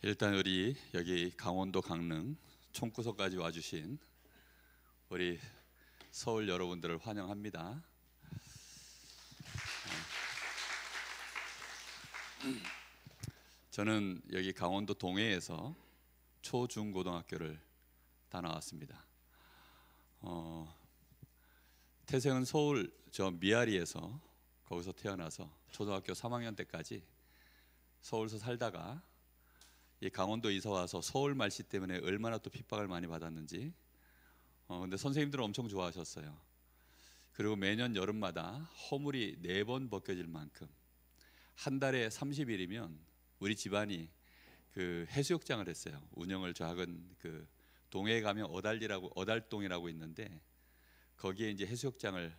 일단 우리 여기 강원도 강릉 총구석까지 와주신 우리 서울 여러분들을 환영합니다. 저는 여기 강원도 동해에서 초중고등학교를 다 나왔습니다. 태생은 서울 저 미아리에서 거기서 태어나서 초등학교 3학년 때까지 서울서 살다가 이 강원도 이사 와서 서울 말씨 때문에 얼마나 또 핍박을 많이 받았는지 근데 선생님들은 엄청 좋아하셨어요. 그리고 매년 여름마다 허물이 4번 벗겨질 만큼 한 달에 30일이면 우리 집안이 그 해수욕장을 했어요. 운영을 작은 그 동해에 가면 어달동이라고 있는데 거기에 이제 해수욕장을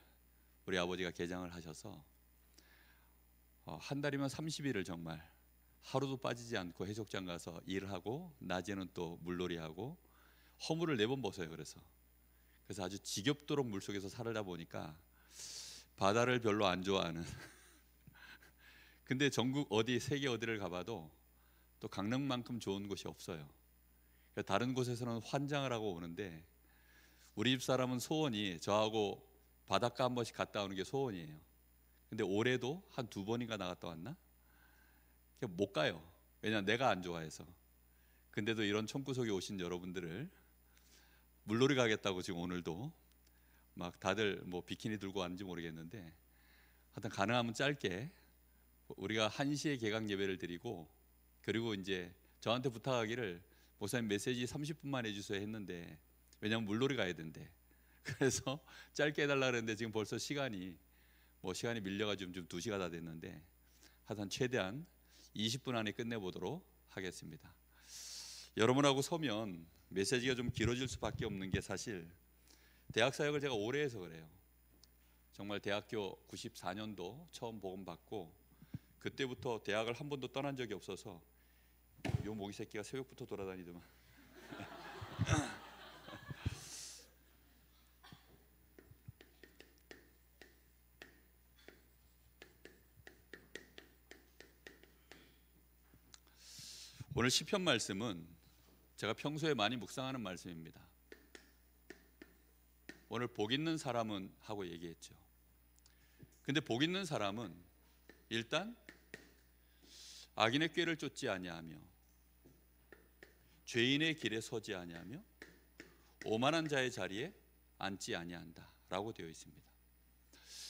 우리 아버지가 개장을 하셔서 한 달이면 30일을 정말 하루도 빠지지 않고 해수욕장 가서 일하고 낮에는 또 물놀이하고 허물을 4번 벗어요. 그래서 아주 지겹도록 물속에서 살다 보니까 바다를 별로 안 좋아하는 근데 전국 어디 세계 어디를 가봐도 또 강릉만큼 좋은 곳이 없어요. 다른 곳에서는 환장을 하고 오는데 우리 집 사람은 소원이 저하고 바닷가 한 번씩 갔다 오는 게 소원이에요. 근데 올해도 한 2번인가 나갔다 왔나? 못 가요. 왜냐면 내가 안 좋아해서. 근데도 이런 총구석에 오신 여러분들을 물놀이 가겠다고 지금 오늘도 막 다들 뭐 비키니 들고 왔는지 모르겠는데 하여튼 가능하면 짧게 우리가 1시에 개강 예배를 드리고 그리고 이제 저한테 부탁하기를 목사님 메시지 30분만 해주세요 했는데 왜냐면 물놀이 가야 된대. 그래서 짧게 해달라 그랬는데 지금 벌써 시간이 밀려가지고 좀 2시가 다 됐는데 하여튼 최대한 20분 안에 끝내보도록 하겠습니다. 여러분하고 서면 메시지가 좀 길어질 수밖에 없는 게 사실 대학 사역을 제가 오래 해서 그래요. 정말 대학교 94년도 처음 복음 받고 그때부터 대학을 한 번도 떠난 적이 없어서 요 모기 새끼가 새벽부터 돌아다니더만 오늘 시편 말씀은 제가 평소에 많이 묵상하는 말씀입니다. 오늘 복 있는 사람은 하고 얘기했죠. 근데 복 있는 사람은 일단 악인의 꾀를 쫓지 아니하며 죄인의 길에 서지 아니하며 오만한 자의 자리에 앉지 아니한다 라고 되어 있습니다.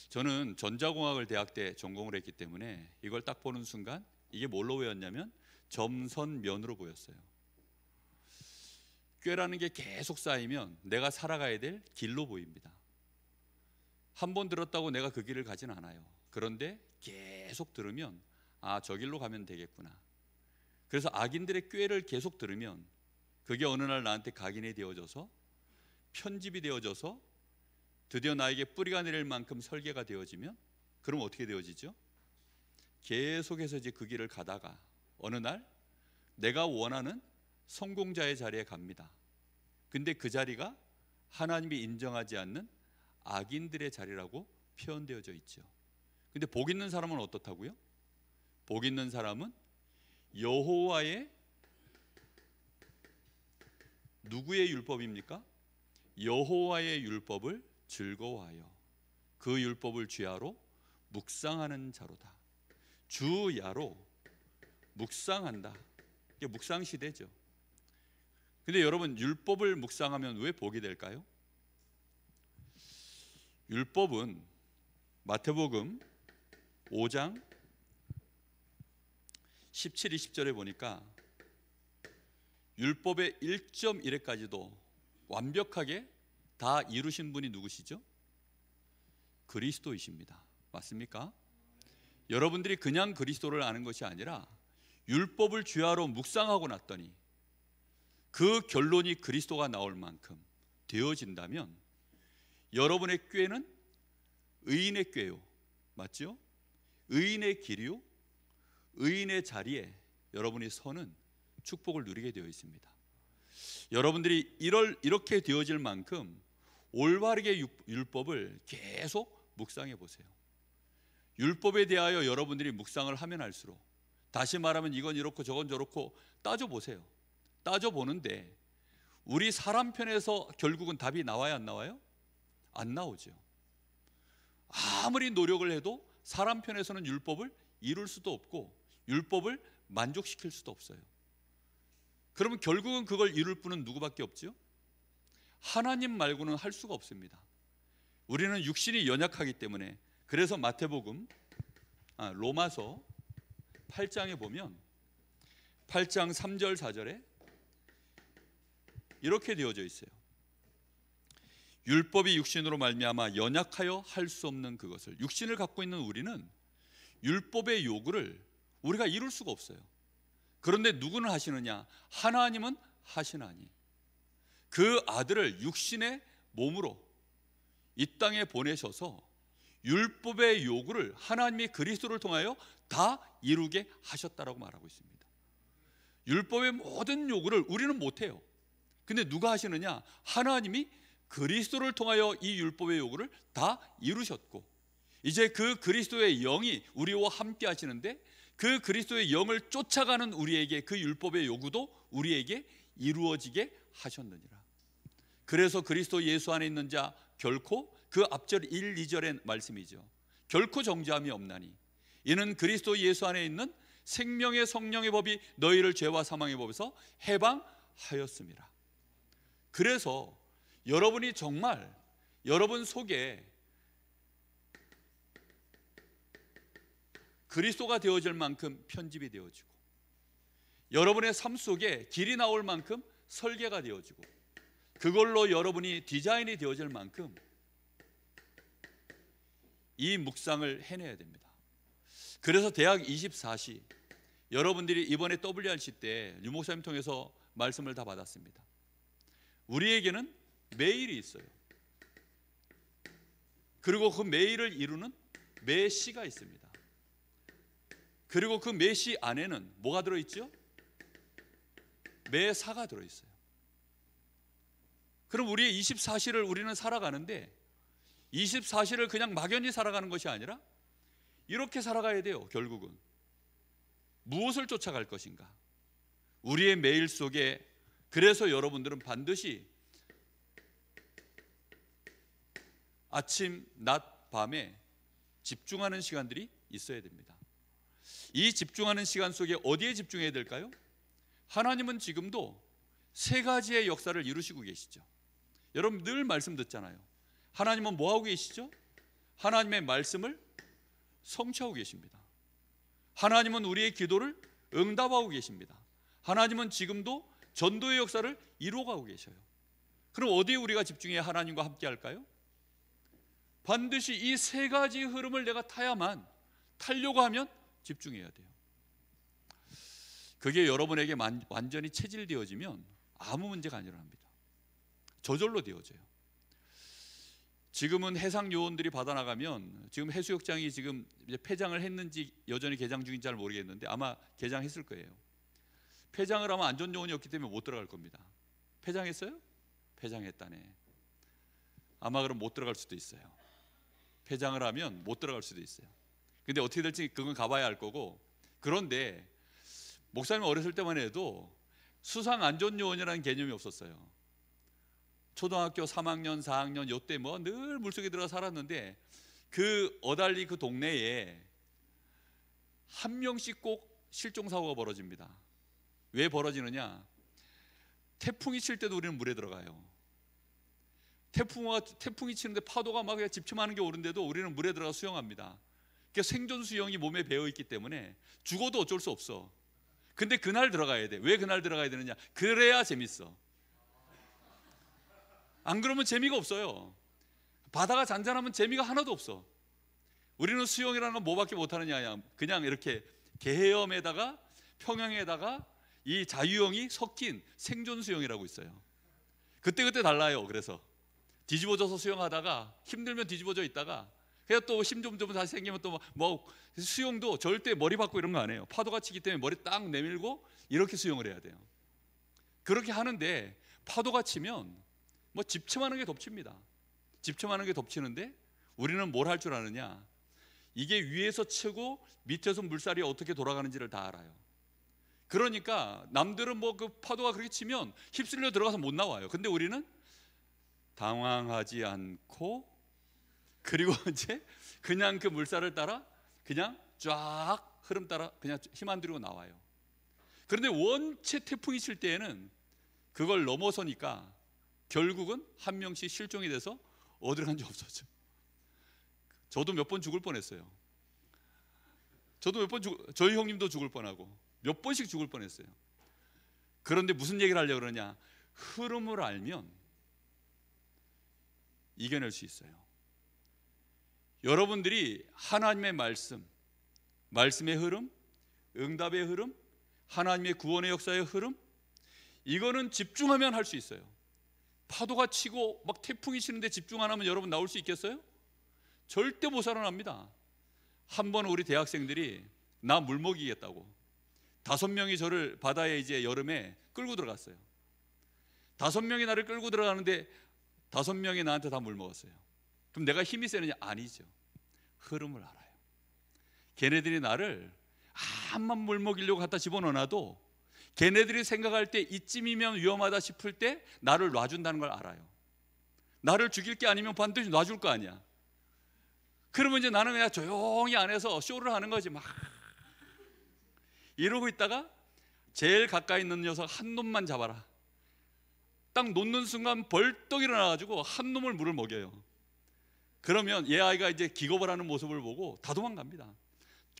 저는 전자공학을 대학 때 전공을 했기 때문에 이걸 딱 보는 순간 이게 뭘로 보였냐면 점선면으로 보였어요. 꾀라는 게 계속 쌓이면 내가 살아가야 될 길로 보입니다. 한 번 들었다고 내가 그 길을 가진 않아요. 그런데 계속 들으면 저 길로 가면 되겠구나. 그래서 악인들의 꾀를 계속 들으면 그게 어느 날 나한테 각인이 되어져서 편집이 되어져서 드디어 나에게 뿌리가 내릴 만큼 설계가 되어지면 그럼 어떻게 되어지죠? 계속해서 이제 그 길을 가다가 어느 날 내가 원하는 성공자의 자리에 갑니다. 근데 그 자리가 하나님이 인정하지 않는 악인들의 자리라고 표현되어져 있죠. 근데 복 있는 사람은 어떻다고요? 복 있는 사람은 여호와의 누구의 율법입니까? 여호와의 율법을 즐거워하여 그 율법을 주야로 묵상하는 자로다. 주야로 묵상한다. 이게 묵상 시대죠. 근데 여러분 율법을 묵상하면 왜 복이 될까요? 율법은 마태복음 5장 17, 20절에 보니까 율법의 1.1회까지도 완벽하게 다 이루신 분이 누구시죠? 그리스도이십니다. 맞습니까? 여러분들이 그냥 그리스도를 아는 것이 아니라 율법을 주야로 묵상하고 났더니 그 결론이 그리스도가 나올 만큼 되어진다면 여러분의 꾀는 의인의 꾀요. 맞죠? 의인의 길이요. 의인의 자리에 여러분이 서는 축복을 누리게 되어 있습니다. 여러분들이 이렇게 되어질 만큼 올바르게 율법을 계속 묵상해 보세요. 율법에 대하여 여러분들이 묵상을 하면 할수록 다시 말하면 이건 이렇고 저건 저렇고 따져보세요. 따져보는데 우리 사람 편에서 결국은 답이 나와야 안 나와요? 안 나오죠. 아무리 노력을 해도 사람 편에서는 율법을 이룰 수도 없고 율법을 만족시킬 수도 없어요. 그러면 결국은 그걸 이룰 분은 누구밖에 없죠? 하나님 말고는 할 수가 없습니다. 우리는 육신이 연약하기 때문에. 그래서 마태복음 로마서 8장에 보면 8장 3절 4절에 이렇게 되어져 있어요. 율법이 육신으로 말미암아 연약하여 할 수 없는 그것을. 육신을 갖고 있는 우리는 율법의 요구를 우리가 이룰 수가 없어요. 그런데 누구는 하시느냐? 하나님은 하시나니 그 아들을 육신의 몸으로 이 땅에 보내셔서 율법의 요구를 하나님이 그리스도를 통하여 다 이루게 하셨다라고 말하고 있습니다. 율법의 모든 요구를 우리는 못해요. 근데 누가 하시느냐? 하나님이 그리스도를 통하여 이 율법의 요구를 다 이루셨고, 이제 그 그리스도의 영이 우리와 함께 하시는데 그 그리스도의 영을 쫓아가는 우리에게 그 율법의 요구도 우리에게 이루어지게 하셨느니라. 그래서 그리스도 예수 안에 있는 자 결코, 그 앞절 1, 2절의 말씀이죠. 결코 정죄함이 없나니 이는 그리스도 예수 안에 있는 생명의 성령의 법이 너희를 죄와 사망의 법에서 해방하였습니다. 그래서 여러분이 정말 여러분 속에 그리스도가 되어질 만큼 편집이 되어지고, 여러분의 삶 속에 길이 나올 만큼 설계가 되어지고, 그걸로 여러분이 디자인이 되어질 만큼 이 묵상을 해내야 됩니다. 그래서 대학 24시 여러분들이 이번에 WRC 때 유목사님 통해서 말씀을 다 받았습니다. 우리에게는 매일이 있어요. 그리고 그 매일을 이루는 매시가 있습니다. 그리고 그 매시 안에는 뭐가 들어있죠? 매사가 들어있어요. 그럼 우리의 24시를 우리는 살아가는데 24시를 그냥 막연히 살아가는 것이 아니라 이렇게 살아가야 돼요. 결국은 무엇을 쫓아갈 것인가? 우리의 매일 속에. 그래서 여러분들은 반드시 아침, 낮, 밤에 집중하는 시간들이 있어야 됩니다. 이 집중하는 시간 속에 어디에 집중해야 될까요? 하나님은 지금도 세 가지의 역사를 이루시고 계시죠. 여러분 늘 말씀 듣잖아요. 하나님은 뭐 하고 계시죠? 하나님의 말씀을 성취하고 계십니다. 하나님은 우리의 기도를 응답하고 계십니다. 하나님은 지금도 전도의 역사를 이루어가고 계셔요. 그럼 어디에 우리가 집중해야 하나님과 함께 할까요? 반드시 이 세 가지 흐름을 내가 타려고 하면 집중해야 돼요. 그게 여러분에게 완전히 체질되어지면 아무 문제가 안 일어납니다. 저절로 되어져요. 지금은 해상 요원들이 바다 나가면, 지금 해수욕장이 지금 이제 폐장을 했는지 여전히 개장 중인지 잘 모르겠는데 아마 개장했을 거예요. 폐장을 하면 안전 요원이 없기 때문에 못 들어갈 겁니다. 폐장했어요? 폐장했다네. 아마 그럼 못 들어갈 수도 있어요. 폐장을 하면 못 들어갈 수도 있어요. 근데 어떻게 될지 그건 가봐야 알 거고. 그런데 목사님 어렸을 때만 해도 수상 안전요원이라는 개념이 없었어요. 초등학교 3학년, 4학년 요때 뭐 늘 물속에 들어가 살았는데 그 어달리 그 동네에 한 명씩 꼭 실종사고가 벌어집니다. 왜 벌어지느냐? 태풍이 칠 때도 우리는 물에 들어가요. 태풍이 치는데 파도가 막 집침하는 게 오는데도 우리는 물에 들어가 수영합니다. 그러니까 생존 수영이 몸에 배어 있기 때문에 죽어도 어쩔 수 없어. 근데 그날 들어가야 돼. 왜 그날 들어가야 되느냐? 그래야 재밌어. 안 그러면 재미가 없어요. 바다가 잔잔하면 재미가 하나도 없어. 우리는 수영이라는 건 뭐밖에 못하느냐? 그냥 이렇게 개헤엄에다가 평영에다가 이 자유형이 섞인 생존 수영이라고 있어요. 그때 달라요. 그래서 뒤집어져서 수영하다가 힘들면 뒤집어져 있다가 그냥 또 힘 좀 다시 생기면 또 뭐 수영도 절대 머리 박고 이런 거 안 해요. 파도가 치기 때문에 머리 딱 내밀고 이렇게 수영을 해야 돼요. 그렇게 하는데 파도가 치면 뭐 집침하는 게 덮칩니다. 집침하는 게 덮치는데 우리는 뭘 할 줄 아느냐? 이게 위에서 치고 밑에서 물살이 어떻게 돌아가는지를 다 알아요. 그러니까 남들은 뭐 그 파도가 그렇게 치면 휩쓸려 들어가서 못 나와요. 근데 우리는 당황하지 않고, 그리고 이제 그냥 그 물살을 따라 그냥 쫙 흐름 따라 그냥 힘 안 들이고 나와요. 그런데 원체 태풍이 칠 때에는 그걸 넘어서니까 결국은 한 명씩 실종이 돼서 어디로 간지 없었죠. 저도 몇 번 죽을 뻔했어요. 저희 형님도 죽을 뻔하고 몇 번씩 죽을 뻔했어요. 그런데 무슨 얘기를 하려고 그러냐, 흐름을 알면 이겨낼 수 있어요. 여러분들이 하나님의 말씀의 흐름, 응답의 흐름, 하나님의 구원의 역사의 흐름, 이거는 집중하면 할 수 있어요. 파도가 치고 막 태풍이 치는데 집중 안 하면 여러분 나올 수 있겠어요? 절대 못 살아납니다. 한 번 우리 대학생들이 나 물먹이겠다고 5명이 저를 바다에 이제 여름에 끌고 들어갔어요. 5명이 나를 끌고 들어가는데 5명이 나한테 다 물먹었어요. 그럼 내가 힘이 세느냐? 아니죠. 흐름을 알아요. 걔네들이 나를 암만 물먹이려고 갖다 집어넣어놔도 걔네들이 생각할 때 이쯤이면 위험하다 싶을 때 나를 놔준다는 걸 알아요. 나를 죽일 게 아니면 반드시 놔줄 거 아니야. 그러면 이제 나는 그냥 조용히 안에서 쇼를 하는 거지. 막 이러고 있다가 제일 가까이 있는 녀석 한 놈만 잡아라. 딱 놓는 순간 벌떡 일어나가지고 한 놈을 물을 먹여요. 그러면 얘 아이가 이제 기겁을 하는 모습을 보고 다 도망갑니다.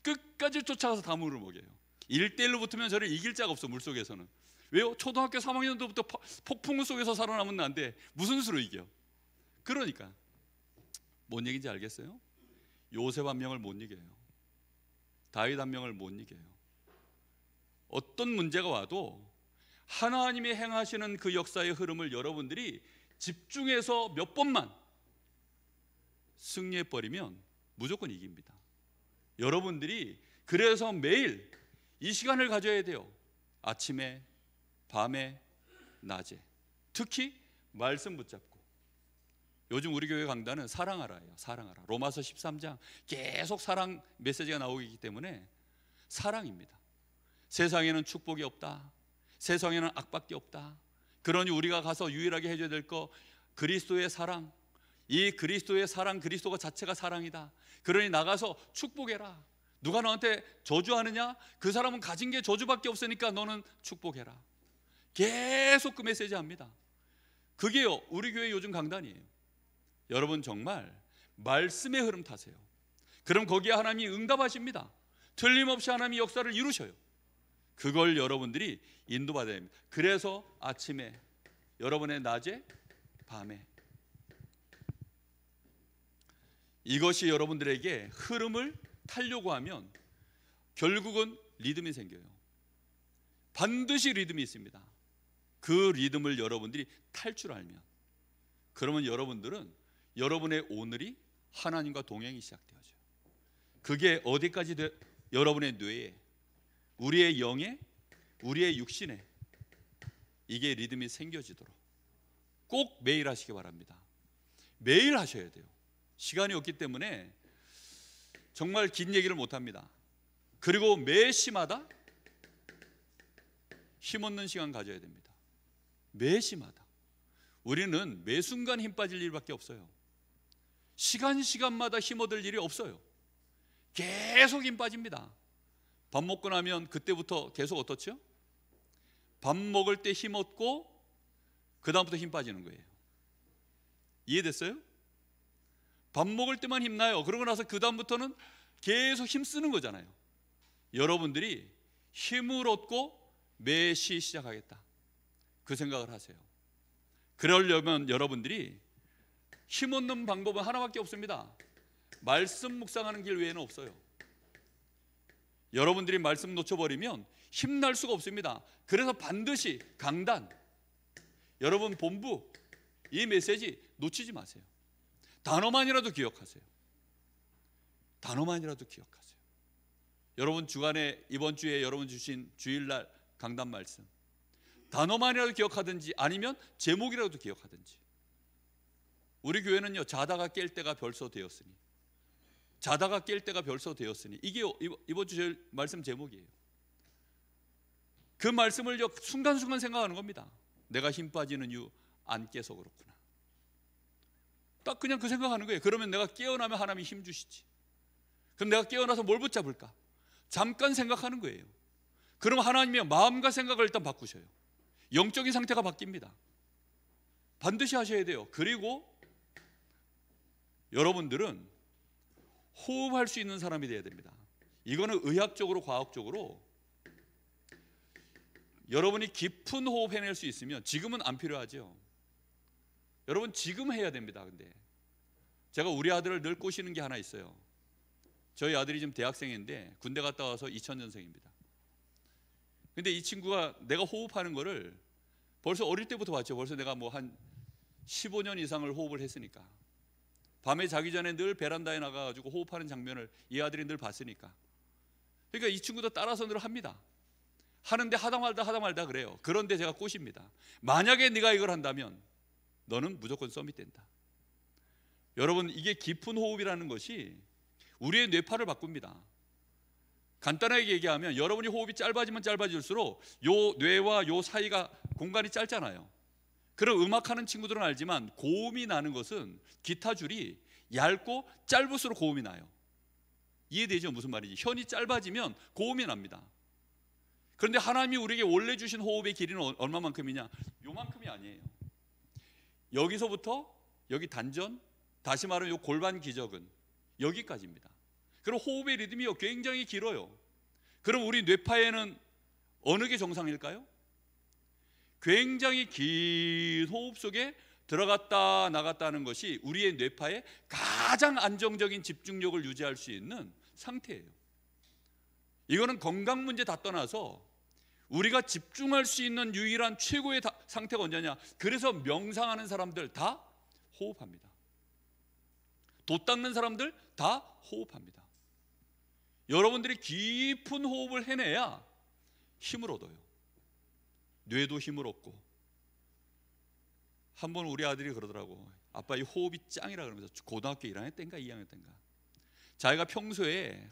끝까지 쫓아가서 다 물을 먹여요. 1대1로 붙으면 저를 이길 자가 없어. 물속에서는. 왜요? 초등학교 3학년 때부터 폭풍 속에서 살아남은 나인데 무슨 수로 이겨? 그러니까 뭔 얘기인지 알겠어요? 요셉 한 명을 못 이겨요. 다윗 한 명을 못 이겨요. 어떤 문제가 와도 하나님이 행하시는 그 역사의 흐름을 여러분들이 집중해서 몇 번만 승리해버리면 무조건 이깁니다. 여러분들이 그래서 매일 이 시간을 가져야 돼요. 아침에, 밤에, 낮에. 특히 말씀 붙잡고. 요즘 우리 교회 강단은 사랑하라예요. 사랑하라. 로마서 13장 계속 사랑 메시지가 나오기 때문에 사랑입니다. 세상에는 축복이 없다. 세상에는 악밖에 없다. 그러니 우리가 가서 유일하게 해줘야 될 거 그리스도의 사랑. 이 그리스도의 사랑, 그리스도가 자체가 사랑이다. 그러니 나가서 축복해라. 누가 너한테 저주하느냐? 그 사람은 가진 게 저주밖에 없으니까 너는 축복해라. 계속 그 메시지 합니다. 그게요 우리 교회 요즘 강단이에요. 여러분 정말 말씀의 흐름 타세요. 그럼 거기에 하나님이 응답하십니다. 틀림없이 하나님이 역사를 이루셔요. 그걸 여러분들이 인도받아야 합니다. 그래서 아침에, 여러분의 낮에, 밤에, 이것이 여러분들에게 흐름을 타려고 하면 결국은 리듬이 생겨요. 반드시 리듬이 있습니다. 그 리듬을 여러분들이 탈 줄 알면, 그러면 여러분들은 여러분의 오늘이 하나님과 동행이 시작되어져요. 그게 어디까지 여러분의 뇌에, 우리의 영에, 우리의 육신에 이게 리듬이 생겨지도록 꼭 매일 하시기 바랍니다. 매일 하셔야 돼요. 시간이 없기 때문에 정말 긴 얘기를 못합니다. 그리고 매 시마다 힘없는 시간 가져야 됩니다. 매 시마다. 우리는 매 순간 힘 빠질 일밖에 없어요. 시간마다 힘 얻을 일이 없어요. 계속 힘 빠집니다. 밥 먹고 나면 그때부터 계속 어떻죠? 밥 먹을 때 힘 얻고 그 다음부터 힘 빠지는 거예요. 이해됐어요? 밥 먹을 때만 힘나요. 그러고 나서 그 다음부터는 계속 힘 쓰는 거잖아요. 여러분들이 힘을 얻고 매시 시작하겠다, 그 생각을 하세요. 그러려면 여러분들이 힘 얻는 방법은 하나밖에 없습니다. 말씀 묵상하는 길 외에는 없어요. 여러분들이 말씀 놓쳐버리면 힘날 수가 없습니다. 그래서 반드시 강단, 여러분 본부, 이 메시지 놓치지 마세요. 단어만이라도 기억하세요. 단어만이라도 기억하세요. 여러분 주간에, 이번 주에 여러분 주신 주일날 강단 말씀 단어만이라도 기억하든지 아니면 제목이라도 기억하든지. 우리 교회는요 자다가 깰 때가 벌써 되었으니 자다가 깰 때가 벌써 되었으니. 이게 이번 주 말씀 제목이에요. 그 말씀을 순간순간 생각하는 겁니다. 내가 힘 빠지는 이유 안 깨서 그렇구나. 딱 그냥 그 생각하는 거예요. 그러면 내가 깨어나면 하나님이 힘 주시지. 그럼 내가 깨어나서 뭘 붙잡을까? 잠깐 생각하는 거예요. 그럼 하나님이 마음과 생각을 일단 바꾸셔요. 영적인 상태가 바뀝니다. 반드시 하셔야 돼요. 그리고 여러분들은 호흡할 수 있는 사람이 돼야 됩니다. 이거는 의학적으로 과학적으로 여러분이 깊은 호흡 해낼 수 있으면, 지금은 안 필요하죠. 여러분 지금 해야 됩니다. 근데 제가 우리 아들을 늘 꼬시는 게 하나 있어요. 저희 아들이 지금 대학생인데 군대 갔다 와서 2000년생입니다. 근데 이 친구가 내가 호흡하는 거를 벌써 어릴 때부터 봤죠. 벌써 내가 뭐 한 15년 이상을 호흡을 했으니까. 밤에 자기 전에 늘 베란다에 나가가지고 호흡하는 장면을 이 아들이 늘 봤으니까. 그러니까 이 친구도 따라서 늘 합니다. 하는데 하다 말다 그래요. 그런데 제가 꼬십니다. 만약에 네가 이걸 한다면 너는 무조건 서밋된다. 여러분, 이게 깊은 호흡이라는 것이 우리의 뇌파를 바꿉니다. 간단하게 얘기하면 여러분이 호흡이 짧아지면 짧아질수록 요 뇌와 요 사이가 공간이 짧잖아요. 그럼 음악하는 친구들은 알지만 고음이 나는 것은 기타 줄이 얇고 짧을수록 고음이 나요. 이해되죠? 무슨 말인지. 현이 짧아지면 고음이 납니다. 그런데 하나님이 우리에게 원래 주신 호흡의 길이는 얼마만큼이냐? 요만큼이 아니에요. 여기서부터 여기 단전, 다시 말하면 요 골반 기저근, 여기까지입니다. 그럼 호흡의 리듬이 굉장히 길어요. 그럼 우리 뇌파에는 어느 게 정상일까요? 굉장히 긴 호흡 속에 들어갔다 나갔다 하는 것이 우리의 뇌파의 가장 안정적인 집중력을 유지할 수 있는 상태예요. 이거는 건강 문제 다 떠나서 우리가 집중할 수 있는 유일한 최고의 상태가 언제냐? 그래서 명상하는 사람들 다 호흡합니다. 돛 닦는 사람들 다 호흡합니다. 여러분들이 깊은 호흡을 해내야 힘을 얻어요. 뇌도 힘을 얻고. 한번 우리 아들이 그러더라고. 아빠 이 호흡이 짱이라 그러면서 고등학교 1학년 때인가 2학년 때인가. 자기가 평소에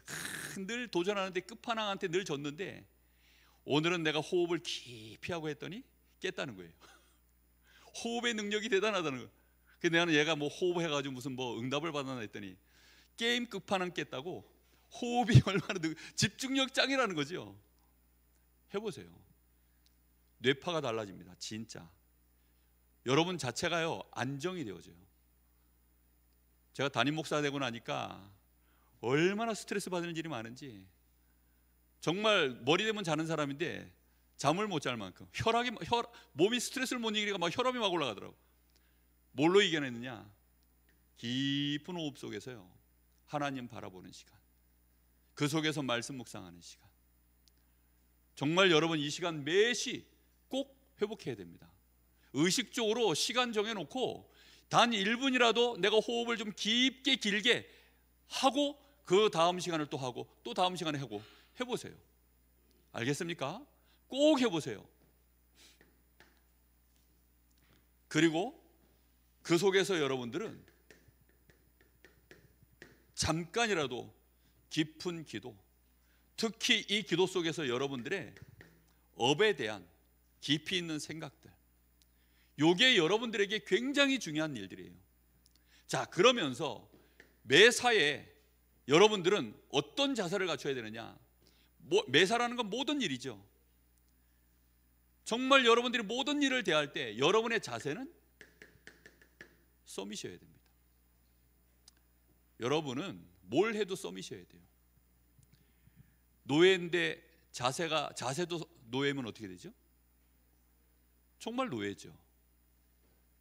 늘 도전하는데 끝판왕한테 늘 졌는데 오늘은 내가 호흡을 깊이 하고 했더니 깼다는 거예요. 호흡의 능력이 대단하다는 거예요. 그래서 나는 얘가 뭐 호흡해가지고 무슨 뭐 응답을 받았나 했더니 게임 끝판왕 깼다고. 호흡이 얼마나 집중력 짱이라는 거죠. 해보세요. 뇌파가 달라집니다. 진짜. 여러분 자체가요 안정이 되어져요. 제가 담임 목사 되고 나니까 얼마나 스트레스 받는 일이 많은지. 정말 머리 대면 자는 사람인데 잠을 못 잘 만큼 몸이 스트레스를 못 이기니까 막 혈압이 막 올라가더라고. 뭘로 이겨냈느냐? 깊은 호흡 속에서요 하나님 바라보는 시간, 그 속에서 말씀 묵상하는 시간. 정말 여러분 이 시간 매시 꼭 회복해야 됩니다. 의식적으로 시간 정해놓고 단 1분이라도 내가 호흡을 좀 깊게 길게 하고 그 다음 시간을 또 하고 또 다음 시간에 하고 해보세요. 알겠습니까? 꼭 해보세요. 그리고 그 속에서 여러분들은 잠깐이라도 깊은 기도, 특히 이 기도 속에서 여러분들의 업에 대한 깊이 있는 생각들, 요게 여러분들에게 굉장히 중요한 일들이에요. 자, 그러면서 매사에 여러분들은 어떤 자세를 갖춰야 되느냐? 매사라는 건 모든 일이죠. 정말 여러분들이 모든 일을 대할 때 여러분의 자세는 서밋이어야 됩니다. 여러분은 뭘 해도 서밋이어야 돼요. 노예인데 자세도 노예면 어떻게 되죠? 정말 노예죠.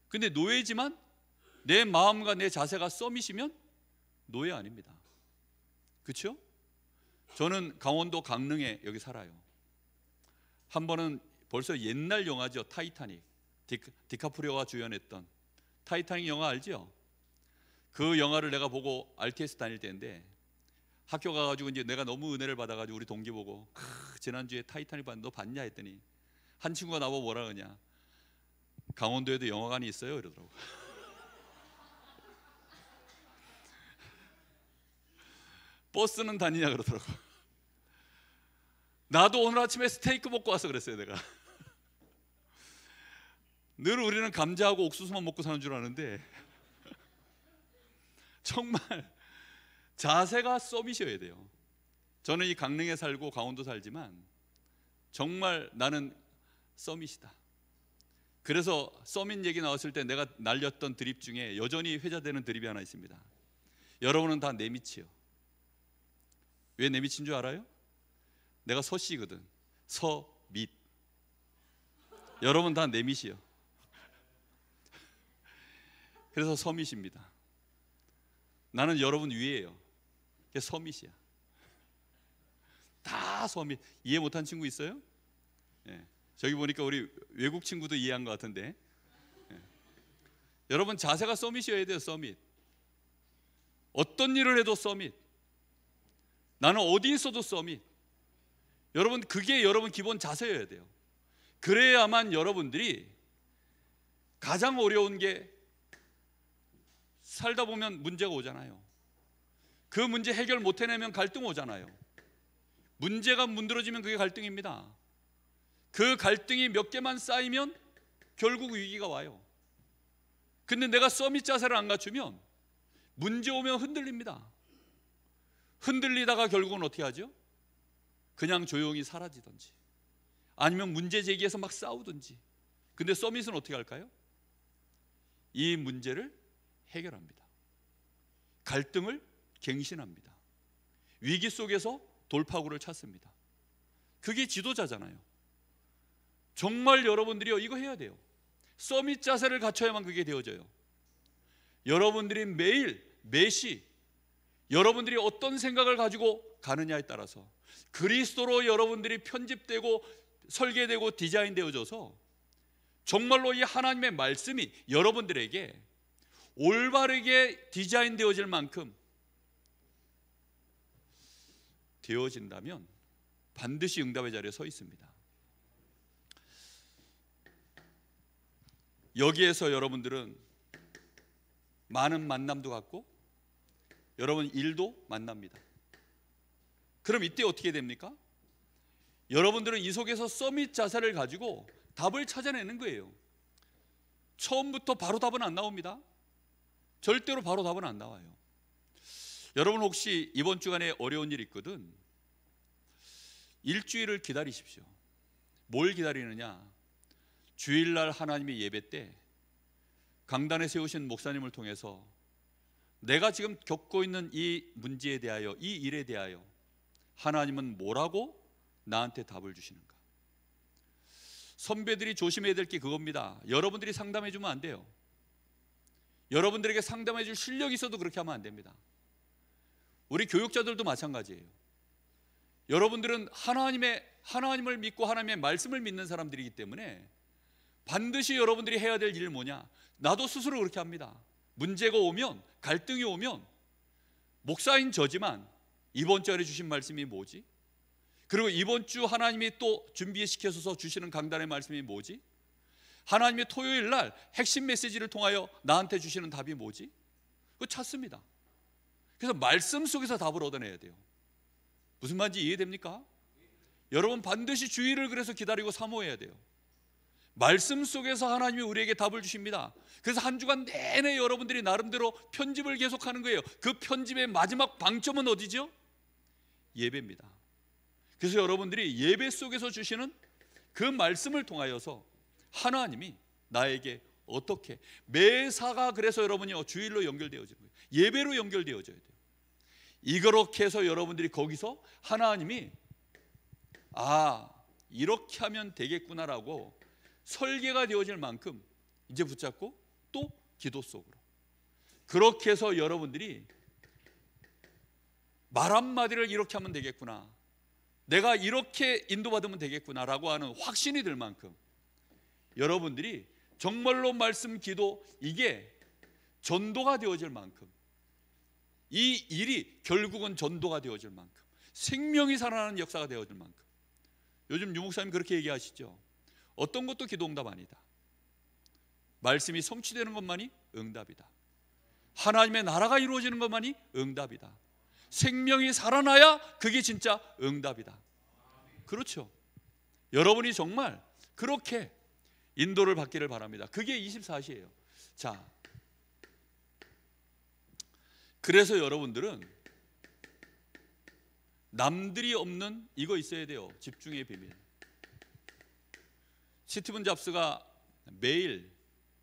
근데 노예지만 내 마음과 내 자세가 서밋이면 노예 아닙니다. 그렇죠? 저는 강원도 강릉에 여기 살아요. 한 번은 벌써 옛날 영화죠. 타이타닉. 디카프리오가 주연했던 타이타닉 영화 알죠? 그 영화를 내가 보고 RTS 다닐 때인데 학교 가가지고 이제 내가 너무 은혜를 받아가지고 우리 동기 보고 지난주에 타이타닉 봤는데 너 봤냐 했더니 한 친구가 나보고 뭐라 그러냐, 강원도에도 영화관이 있어요 이러더라고. 버스는 다니냐 그러더라고. 나도 오늘 아침에 스테이크 먹고 와서 그랬어요. 내가 늘 우리는 감자하고 옥수수만 먹고 사는 줄 아는데 정말 자세가 서밋이어야 돼요. 저는 이 강릉에 살고 강원도 살지만 정말 나는 서밋이다. 그래서 서밋 얘기 나왔을 때 내가 날렸던 드립 중에 여전히 회자되는 드립이 하나 있습니다. 여러분은 다 내 밑이요. 왜 내 밑인 줄 알아요? 내가 서씨거든. 서밑. 여러분 다 내 밑이요. 그래서 서밋입니다. 나는 여러분 위에요. 그게 서밋이야. 다 서밋. 이해 못한 친구 있어요? 예. 저기 보니까 우리 외국 친구도 이해한 것 같은데. 예. 여러분 자세가 서밋이어야 돼요. 서밋. 어떤 일을 해도 서밋. 나는 어디 있어도 서밋. 여러분 그게 여러분 기본 자세여야 돼요. 그래야만 여러분들이 가장 어려운 게 살다 보면 문제가 오잖아요. 그 문제 해결 못 해내면 갈등 오잖아요. 문제가 문드러지면 그게 갈등입니다. 그 갈등이 몇 개만 쌓이면 결국 위기가 와요. 근데 내가 서밋 자세를 안 갖추면 문제 오면 흔들립니다. 흔들리다가 결국은 어떻게 하죠? 그냥 조용히 사라지든지 아니면 문제 제기해서 막 싸우든지. 근데 서밋은 어떻게 할까요? 이 문제를 해결합니다. 갈등을 갱신합니다. 위기 속에서 돌파구를 찾습니다. 그게 지도자잖아요. 정말 여러분들이요 이거 해야 돼요. 서밋 자세를 갖춰야만 그게 되어져요. 여러분들이 매일 매시 여러분들이 어떤 생각을 가지고 가느냐에 따라서 그리스도로 여러분들이 편집되고 설계되고 디자인되어져서 정말로 이 하나님의 말씀이 여러분들에게 올바르게 디자인되어질 만큼 되어진다면 반드시 응답의 자리에 서 있습니다. 여기에서 여러분들은 많은 만남도 갖고 여러분 일도 만납니다. 그럼 이때 어떻게 됩니까? 여러분들은 이 속에서 서밋 자세를 가지고 답을 찾아내는 거예요. 처음부터 바로 답은 안 나옵니다. 절대로 바로 답은 안 나와요. 여러분 혹시 이번 주간에 어려운 일 있거든 일주일을 기다리십시오. 뭘 기다리느냐? 주일날 하나님의 예배 때 강단에 세우신 목사님을 통해서 내가 지금 겪고 있는 이 문제에 대하여 이 일에 대하여 하나님은 뭐라고 나한테 답을 주시는가? 선배들이 조심해야 될 게 그겁니다. 여러분들이 상담해 주면 안 돼요. 여러분들에게 상담해 줄 실력이 있어도 그렇게 하면 안 됩니다. 우리 교육자들도 마찬가지예요. 여러분들은 하나님을 믿고 하나님의 말씀을 믿는 사람들이기 때문에 반드시 여러분들이 해야 될 일은 뭐냐? 나도 스스로 그렇게 합니다. 문제가 오면, 갈등이 오면 목사인 저지만 이번 주에 주신 말씀이 뭐지? 그리고 이번 주 하나님이 또 준비시켜서 주시는 강단의 말씀이 뭐지? 하나님의 토요일 날 핵심 메시지를 통하여 나한테 주시는 답이 뭐지? 그거 찾습니다. 그래서 말씀 속에서 답을 얻어내야 돼요. 무슨 말인지 이해됩니까? 여러분 반드시 주일을 그래서 기다리고 사모해야 돼요. 말씀 속에서 하나님이 우리에게 답을 주십니다. 그래서 한 주간 내내 여러분들이 나름대로 편집을 계속하는 거예요. 그 편집의 마지막 방점은 어디죠? 예배입니다. 그래서 여러분들이 예배 속에서 주시는 그 말씀을 통하여서 하나님이 나에게 어떻게 매사가 그래서 여러분이 주일로 연결되어지는 거예요. 예배로 연결되어져야 돼요. 이렇게 해서 여러분들이 거기서 하나님이 이렇게 하면 되겠구나라고 설계가 되어질 만큼 이제 붙잡고 또 기도 속으로 그렇게 해서 여러분들이 말 한마디를 이렇게 하면 되겠구나, 내가 이렇게 인도받으면 되겠구나라고 하는 확신이 들 만큼 여러분들이 정말로 말씀 기도 이게 전도가 되어질 만큼 이 일이 결국은 전도가 되어질 만큼 생명이 살아나는 역사가 되어질 만큼 요즘 유 목사님 그렇게 얘기하시죠. 어떤 것도 기도 응답 아니다. 말씀이 성취되는 것만이 응답이다. 하나님의 나라가 이루어지는 것만이 응답이다. 생명이 살아나야 그게 진짜 응답이다. 그렇죠. 여러분이 정말 그렇게 인도를 받기를 바랍니다. 그게 24시예요. 자, 그래서 여러분들은 남들이 없는 이거 있어야 돼요. 집중의 비밀. 스티븐 잡스가 매일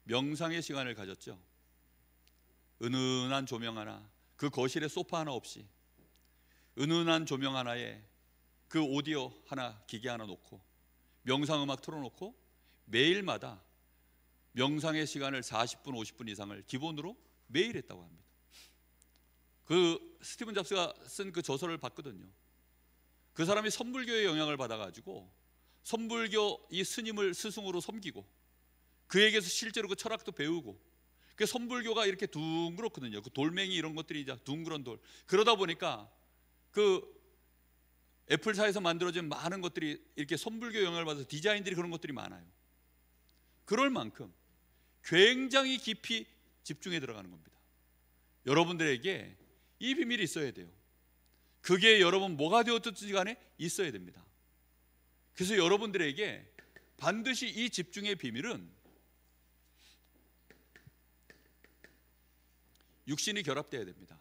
명상의 시간을 가졌죠. 은은한 조명 하나, 그 거실에 소파 하나 없이 은은한 조명 하나에 그 오디오 하나, 기계 하나 놓고 명상음악 틀어놓고 매일마다 명상의 시간을 40분, 50분 이상을 기본으로 매일 했다고 합니다. 그 스티븐 잡스가 쓴 그 저서를 봤거든요. 그 사람이 선불교의 영향을 받아가지고 선불교 이 스님을 스승으로 섬기고 그에게서 실제로 그 철학도 배우고, 그 선불교가 이렇게 둥그렇거든요. 그 돌멩이 이런 것들이 이제 둥그런 돌. 그러다 보니까 그 애플사에서 만들어진 많은 것들이 이렇게 선불교 영향을 받아서 디자인들이 그런 것들이 많아요. 그럴 만큼 굉장히 깊이 집중해 들어가는 겁니다. 여러분들에게 이 비밀이 있어야 돼요. 그게 여러분 뭐가 되었든지 간에 있어야 됩니다. 그래서 여러분들에게 반드시 이 집중의 비밀은 육신이 결합되어야 됩니다.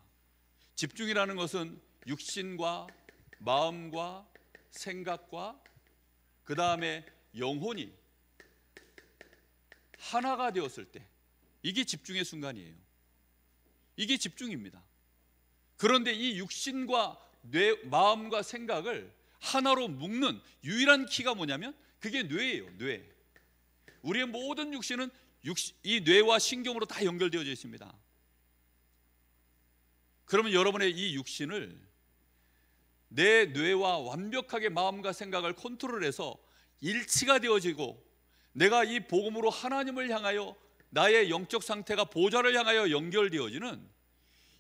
집중이라는 것은 육신과 마음과 생각과 그 다음에 영혼이 하나가 되었을 때, 이게 집중의 순간이에요. 이게 집중입니다. 그런데 이 육신과 뇌, 마음과 생각을 하나로 묶는 유일한 키가 뭐냐면 그게 뇌예요. 뇌. 우리의 모든 육신은 이 뇌와 신경으로 다 연결되어져 있습니다. 그러면 여러분의 이 육신을 내 뇌와 완벽하게 마음과 생각을 컨트롤해서 일치가 되어지고, 내가 이 복음으로 하나님을 향하여 나의 영적 상태가 보좌를 향하여 연결되어지는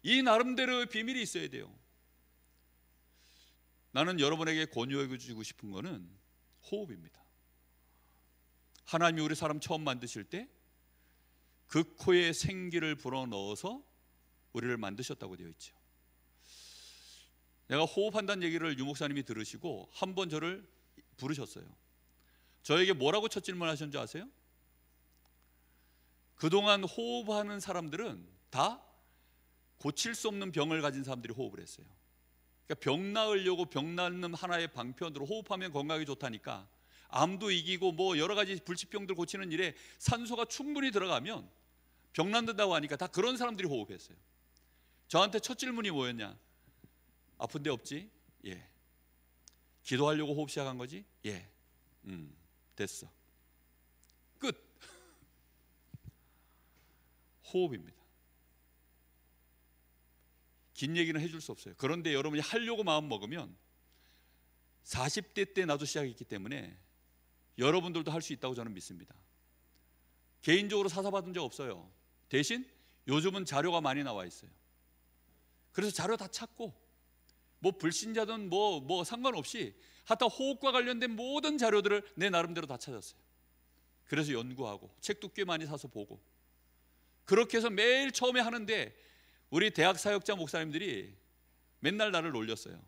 이 나름대로의 비밀이 있어야 돼요. 나는 여러분에게 권유해 주고 싶은 거는 호흡입니다. 하나님이 우리 사람 처음 만드실 때 그 코에 생기를 불어넣어서 우리를 만드셨다고 되어 있죠. 내가 호흡한다는 얘기를 유 목사님이 들으시고 한 번 저를 부르셨어요. 저에게 뭐라고 첫 질문하셨는지 아세요? 그동안 호흡하는 사람들은 다 고칠 수 없는 병을 가진 사람들이 호흡을 했어요. 그러니까 병 나으려고 병 낫는 하나의 방편으로 호흡하면 건강에 좋다니까 암도 이기고 뭐 여러 가지 불치병들 고치는 일에 산소가 충분히 들어가면 병 낫는다고 하니까 다 그런 사람들이 호흡했어요. 저한테 첫 질문이 뭐였냐? 아픈 데 없지? 예. 기도하려고 호흡 시작한 거지? 예. 됐어. 끝. 호흡입니다. 긴 얘기는 해줄 수 없어요. 그런데 여러분이 하려고 마음 먹으면 40대 때 나도 시작했기 때문에 여러분들도 할 수 있다고 저는 믿습니다. 개인적으로 사사받은 적 없어요. 대신 요즘은 자료가 많이 나와 있어요. 그래서 자료 다 찾고 뭐 불신자든 뭐 상관없이 하여튼 호흡과 관련된 모든 자료들을 내 나름대로 다 찾았어요. 그래서 연구하고 책도 꽤 많이 사서 보고, 그렇게 해서 매일 처음에 하는데 우리 대학 사역자 목사님들이 맨날 나를 놀렸어요.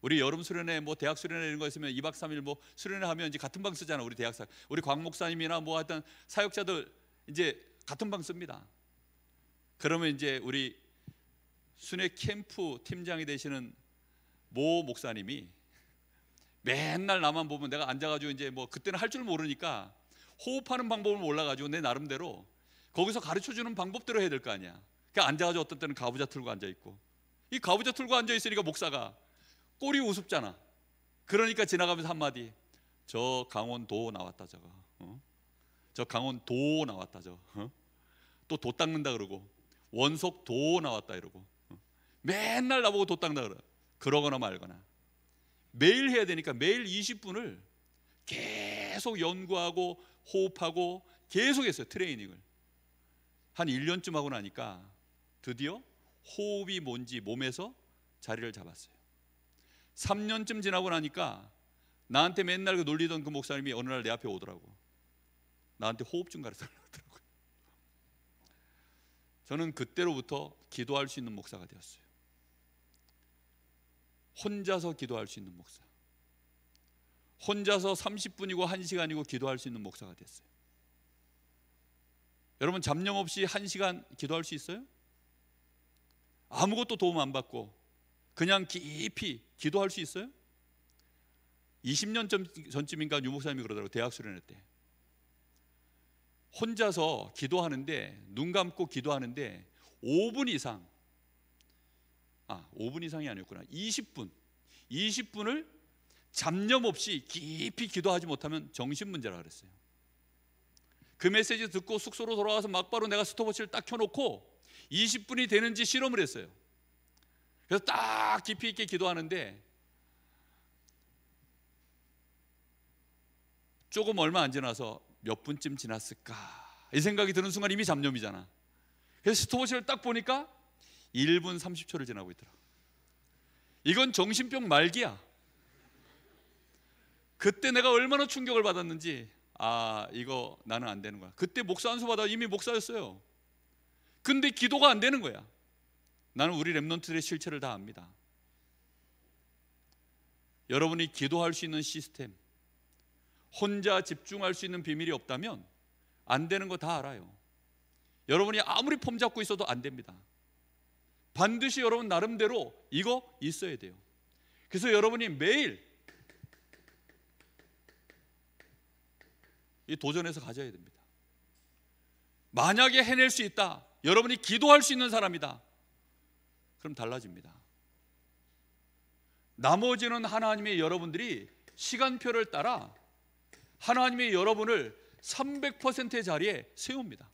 우리 여름 수련회 뭐 대학 수련회 이런 거 있으면 2박 3일 뭐 수련회 하면 이제 같은 방 쓰잖아. 우리 대학 우리 곽 목사님이나 뭐 하여튼 사역자들 이제 같은 방 씁니다. 그러면 이제 우리 순회 캠프 팀장이 되시는 모 목사님이 맨날 나만 보면 내가 앉아가지고 이제 뭐 그때는 할 줄 모르니까 호흡하는 방법을 몰라가지고 내 나름대로 거기서 가르쳐주는 방법대로 해야 될 거 아니야. 그러니까 앉아가지고 어떤 때는 가부좌 틀고 앉아있고, 이 가부좌 틀고 앉아있으니까 목사가 꼴이 우습잖아. 그러니까 지나가면서 한마디, 저 강원도 나왔다 저거, 저 강원도 나왔다 저, 또 도 닦는다 그러고 원석도 나왔다 이러고, 맨날 나보고 도 닦는다 그래. 그러거나 말거나 매일 해야 되니까 매일 20분을 계속 연구하고 호흡하고 계속 했어요. 트레이닝을 한 1년쯤 하고 나니까 드디어 호흡이 뭔지 몸에서 자리를 잡았어요. 3년쯤 지나고 나니까 나한테 맨날 그 놀리던 그 목사님이 어느 날 내 앞에 오더라고. 나한테 호흡 좀 가르쳐달라고 하더라고요. 저는 그때로부터 기도할 수 있는 목사가 되었어요. 혼자서 기도할 수 있는 목사, 혼자서 30분이고 1시간이고 기도할 수 있는 목사가 됐어요. 여러분, 잡념 없이 1시간 기도할 수 있어요? 아무것도 도움 안 받고 그냥 깊이 기도할 수 있어요? 20년 전쯤인가 유 목사님이 그러더라고요. 대학 수련회 때 혼자서 기도하는데, 눈 감고 기도하는데 5분 이상, 5분 이상이 아니었구나, 20분을 잡념 없이 깊이 기도하지 못하면 정신문제라 그랬어요. 그 메시지 듣고 숙소로 돌아가서 막바로 내가 스톱워치를 딱 켜놓고 20분이 되는지 실험을 했어요. 그래서 딱 깊이 있게 기도하는데 조금 얼마 안 지나서 몇 분쯤 지났을까 이 생각이 드는 순간 이미 잡념이잖아. 그래서 스톱워치를 딱 보니까 1분 30초를 지나고 있더라고. 이건 정신병 말기야. 그때 내가 얼마나 충격을 받았는지, 이거 나는 안 되는 거야. 그때 목사 안수 받아 이미 목사였어요. 근데 기도가 안 되는 거야. 나는 우리 렘넌트들의 실체를 다 압니다. 여러분이 기도할 수 있는 시스템, 혼자 집중할 수 있는 비밀이 없다면 안 되는 거 다 알아요. 여러분이 아무리 폼 잡고 있어도 안 됩니다. 반드시 여러분 나름대로 이거 있어야 돼요. 그래서 여러분이 매일 이 도전해서 가져야 됩니다. 만약에 해낼 수 있다, 여러분이 기도할 수 있는 사람이다, 그럼 달라집니다. 나머지는 하나님의 여러분들이 시간표를 따라 하나님의 여러분을 300%의 자리에 세웁니다.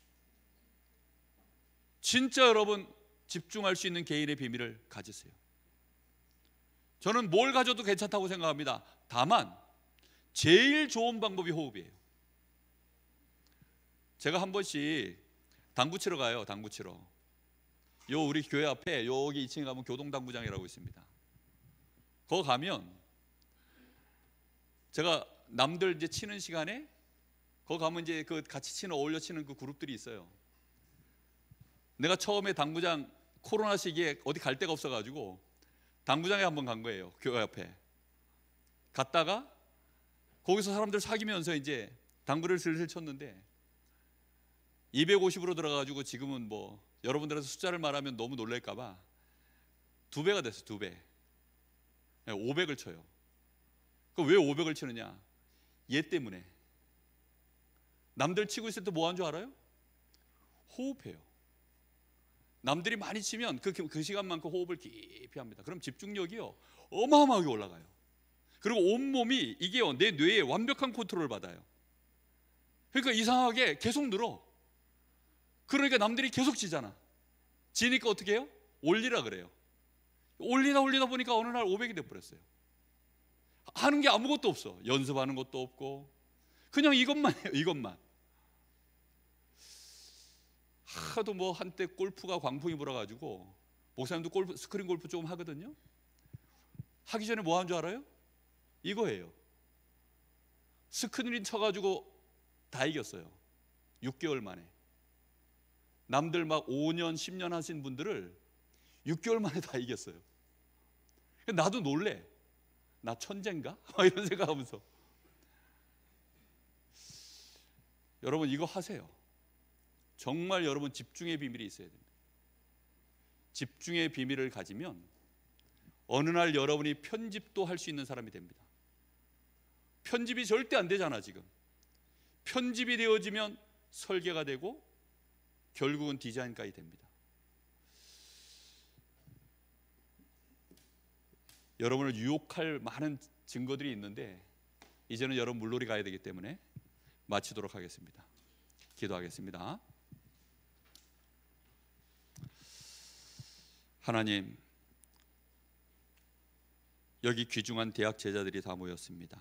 진짜 여러분 집중할 수 있는 개인의 비밀을 가지세요. 저는 뭘 가져도 괜찮다고 생각합니다. 다만 제일 좋은 방법이 호흡이에요. 제가 한 번씩 당구 치러 가요. 당구 치러. 요 우리 교회 앞에 여기 2층에 가면 교동당구장이라고 있습니다. 거기 가면 제가 남들 이제 치는 시간에 거기 가면 이제 그 같이 치는, 어울려 치는 그 그룹들이 있어요. 내가 처음에 당구장 코로나 시기에 어디 갈 데가 없어가지고 당구장에 한번 간 거예요. 교회 앞에 갔다가 거기서 사람들 사귀면서 이제 당구를 슬슬 쳤는데 250으로 들어가가지고 지금은 뭐 여러분들한테 숫자를 말하면 너무 놀랄까봐 2배가 됐어요. 2배. 500을 쳐요. 그 왜 500을 치느냐? 얘 때문에. 남들 치고 있을 때 뭐 하는 줄 알아요? 호흡해요. 남들이 많이 치면 그 시간만큼 호흡을 깊이 합니다. 그럼 집중력이요 어마어마하게 올라가요. 그리고 온몸이 이게요 내 뇌에 완벽한 컨트롤을 받아요. 그러니까 이상하게 계속 늘어. 그러니까 남들이 계속 치잖아. 지니까 어떻게 해요? 올리라 그래요. 올리다 보니까 어느 날 500이 돼버렸어요. 하는 게 아무것도 없어. 연습하는 것도 없고 그냥 이것만 해요. 이것만. 하도 뭐 한때 골프가 광풍이 불어가지고 목사님도 스크린 골프 조금 하거든요. 하기 전에 뭐 하는 줄 알아요? 이거예요. 스크린 쳐가지고 다 이겼어요. 6개월 만에. 남들 막 5년 10년 하신 분들을 6개월 만에 다 이겼어요. 나도 놀래. 나 천재인가? 이런 생각하면서. 여러분 이거 하세요. 정말 여러분 집중의 비밀이 있어야 됩니다. 집중의 비밀을 가지면 어느 날 여러분이 편집도 할 수 있는 사람이 됩니다. 편집이 절대 안 되잖아 지금. 편집이 되어지면 설계가 되고 결국은 디자인까지 됩니다. 여러분을 유혹할 많은 증거들이 있는데 이제는 여러분 물놀이 가야 되기 때문에 마치도록 하겠습니다. 기도하겠습니다. 하나님, 여기 귀중한 대학 제자들이 다 모였습니다.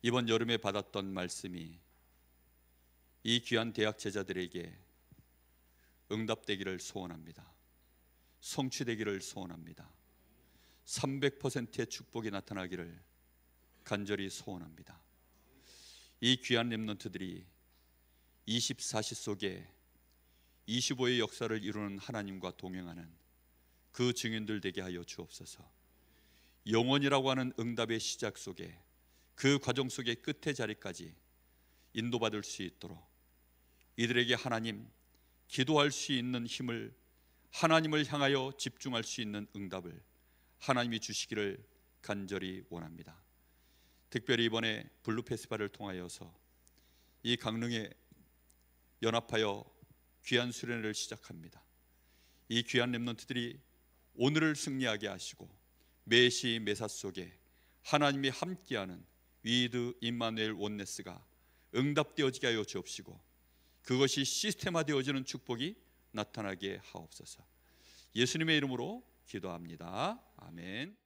이번 여름에 받았던 말씀이 이 귀한 대학 제자들에게 응답되기를 소원합니다. 성취되기를 소원합니다. 300%의 축복이 나타나기를 간절히 소원합니다. 이 귀한 렘넌트들이 24시 속에 25의 역사를 이루는 하나님과 동행하는 그 증인들 되게 하여 주옵소서. 영원이라고 하는 응답의 시작 속에, 그 과정 속의 끝의 자리까지 인도받을 수 있도록 이들에게 하나님, 기도할 수 있는 힘을, 하나님을 향하여 집중할 수 있는 응답을 하나님이 주시기를 간절히 원합니다. 특별히 이번에 블루 페스티벌을 통하여서 이 강릉에 연합하여 귀한 수련회를 시작합니다. 이 귀한 렘넌트들이 오늘을 승리하게 하시고 매시 매사 속에 하나님이 함께하는 위드 임마누엘 원네스가 응답되어지게 하여 주옵시고 그것이 시스템화되어지는 축복이 나타나게 하옵소서. 예수님의 이름으로 기도합니다. 아멘.